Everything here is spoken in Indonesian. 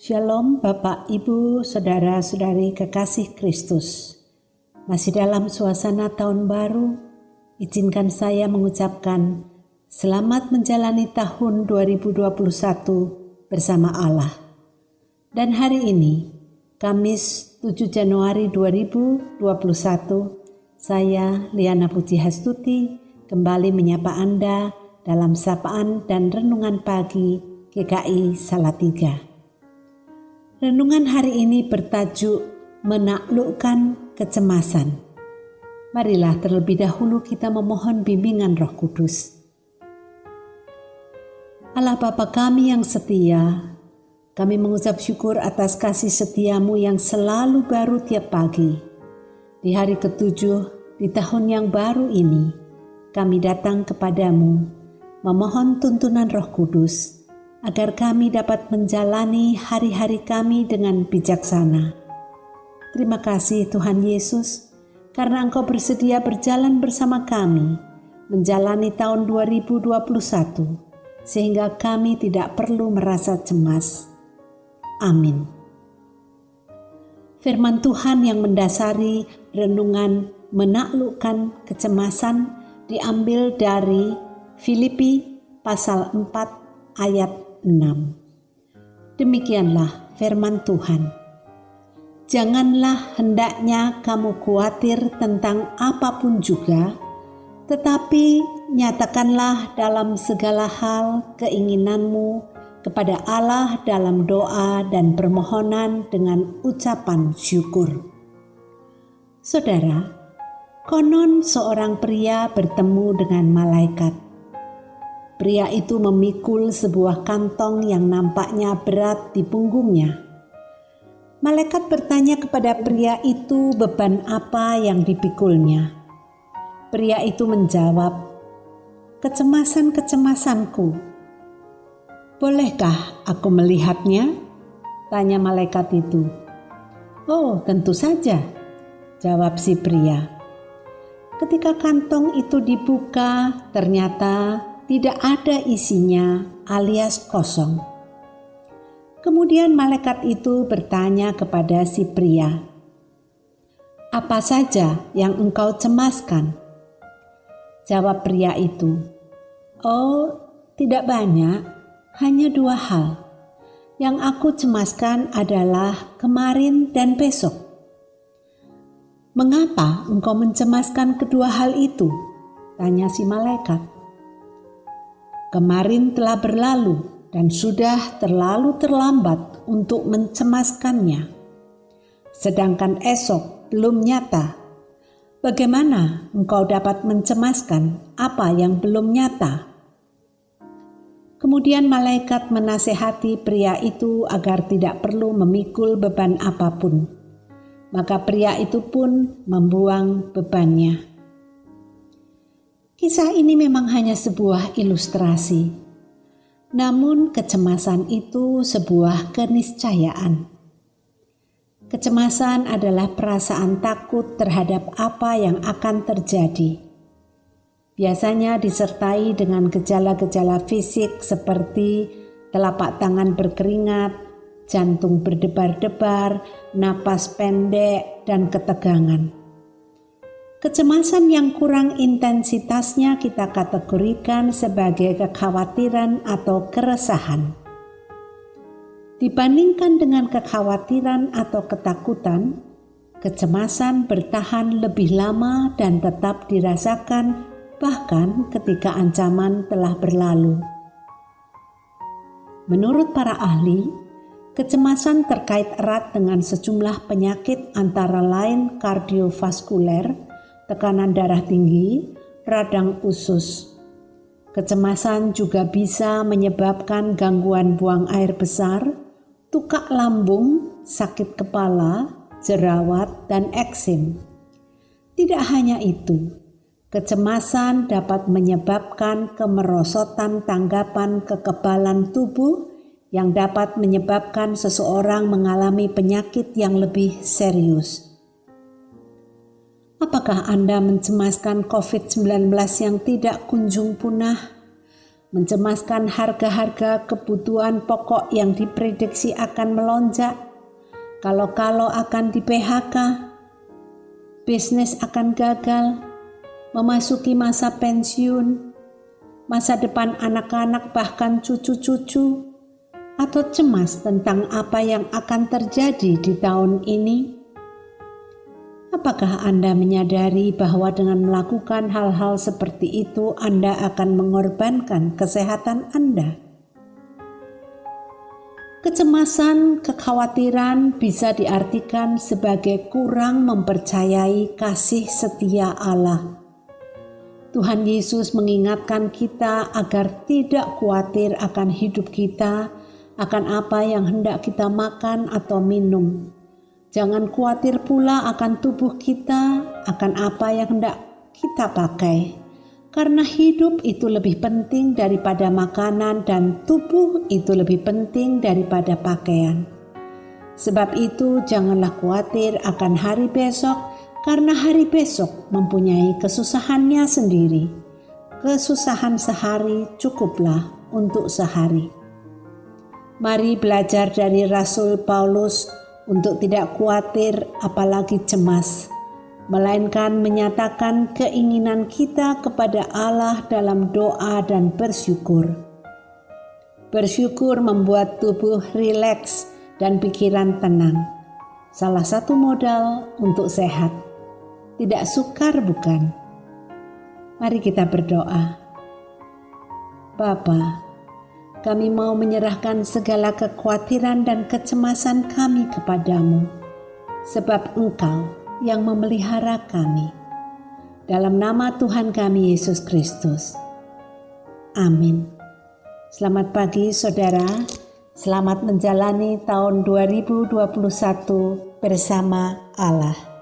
Shalom Bapak, Ibu, Saudara-saudari kekasih Kristus. Masih dalam suasana tahun baru, izinkan saya mengucapkan selamat menjalani tahun 2021 bersama Allah. Dan hari ini, Kamis 7 Januari 2021, saya Liana Puji Hastuti kembali menyapa Anda dalam sapaan dan renungan pagi GKI Salatiga. Renungan hari ini bertajuk menaklukkan kecemasan. Marilah terlebih dahulu kita memohon bimbingan Roh Kudus. Allah Bapa kami yang setia, kami mengucap syukur atas kasih setiamu yang selalu baru tiap pagi. Di hari ketujuh, di tahun yang baru ini, kami datang kepadamu, memohon tuntunan Roh Kudus, agar kami dapat menjalani hari-hari kami dengan bijaksana. Terima kasih Tuhan Yesus, karena Engkau bersedia berjalan bersama kami, menjalani tahun 2021, sehingga kami tidak perlu merasa cemas. Amin. Firman Tuhan yang mendasari renungan menaklukkan kecemasan diambil dari Filipi pasal 4 ayat 6. Demikianlah firman Tuhan. Janganlah hendaknya kamu khawatir tentang apapun juga, tetapi nyatakanlah dalam segala hal keinginanmu kepada Allah dalam doa dan permohonan dengan ucapan syukur. Saudara, konon seorang pria bertemu dengan malaikat. Pria itu memikul sebuah kantong yang nampaknya berat di punggungnya. Malaikat bertanya kepada pria itu beban apa yang dipikulnya. Pria itu menjawab, "Kecemasan-kecemasanku." "Bolehkah aku melihatnya?" tanya malaikat itu. "Oh, tentu saja," jawab si pria. Ketika kantong itu dibuka, ternyata tidak ada isinya alias kosong. Kemudian malaikat itu bertanya kepada si pria, "Apa saja yang engkau cemaskan?" Jawab pria itu, "Oh, tidak banyak, hanya 2 hal. Yang aku cemaskan adalah kemarin dan besok." "Mengapa engkau mencemaskan kedua hal itu?" tanya si malaikat. "Kemarin telah berlalu dan sudah terlalu terlambat untuk mencemaskannya. Sedangkan esok belum nyata. Bagaimana engkau dapat mencemaskan apa yang belum nyata?" Kemudian malaikat menasehati pria itu agar tidak perlu memikul beban apapun. Maka pria itu pun membuang bebannya. Kisah ini memang hanya sebuah ilustrasi, namun kecemasan itu sebuah keniscayaan. Kecemasan adalah perasaan takut terhadap apa yang akan terjadi. Biasanya disertai dengan gejala-gejala fisik seperti telapak tangan berkeringat, jantung berdebar-debar, napas pendek, dan ketegangan. Kecemasan yang kurang intensitasnya kita kategorikan sebagai kekhawatiran atau keresahan. Dibandingkan dengan kekhawatiran atau ketakutan, kecemasan bertahan lebih lama dan tetap dirasakan bahkan ketika ancaman telah berlalu. Menurut para ahli, kecemasan terkait erat dengan sejumlah penyakit antara lain kardiovaskuler, tekanan darah tinggi, radang usus. Kecemasan juga bisa menyebabkan gangguan buang air besar, tukak lambung, sakit kepala, jerawat, dan eksim. Tidak hanya itu, kecemasan dapat menyebabkan kemerosotan tanggapan kekebalan tubuh yang dapat menyebabkan seseorang mengalami penyakit yang lebih serius. Apakah Anda mencemaskan COVID-19 yang tidak kunjung punah? mencemaskan harga-harga kebutuhan pokok yang diprediksi akan melonjak, kalau-kalau akan di-PHK, bisnis akan gagal, memasuki masa pensiun, masa depan anak-anak bahkan cucu-cucu, atau cemas tentang apa yang akan terjadi di tahun ini? Apakah Anda menyadari bahwa dengan melakukan hal-hal seperti itu Anda akan mengorbankan kesehatan Anda? Kecemasan, kekhawatiran bisa diartikan sebagai kurang mempercayai kasih setia Allah. Tuhan Yesus mengingatkan kita agar tidak khawatir akan hidup kita, akan apa yang hendak kita makan atau minum. Jangan khawatir pula akan tubuh kita, akan apa yang hendak kita pakai. Karena hidup itu lebih penting daripada makanan dan tubuh itu lebih penting daripada pakaian. Sebab itu janganlah khawatir akan hari besok, karena hari besok mempunyai kesusahannya sendiri. Kesusahan sehari cukuplah untuk sehari. Mari belajar dari Rasul Paulus untuk tidak khawatir apalagi cemas, melainkan menyatakan keinginan kita kepada Allah dalam doa dan bersyukur. Bersyukur membuat tubuh rileks dan pikiran tenang. Salah satu modal untuk sehat. Tidak sukar bukan? Mari kita berdoa. Bapa, kami mau menyerahkan segala kekhawatiran dan kecemasan kami kepadamu, sebab Engkau yang memelihara kami. Dalam nama Tuhan kami Yesus Kristus. Amin. Selamat pagi saudara, selamat menjalani tahun 2021 bersama Allah.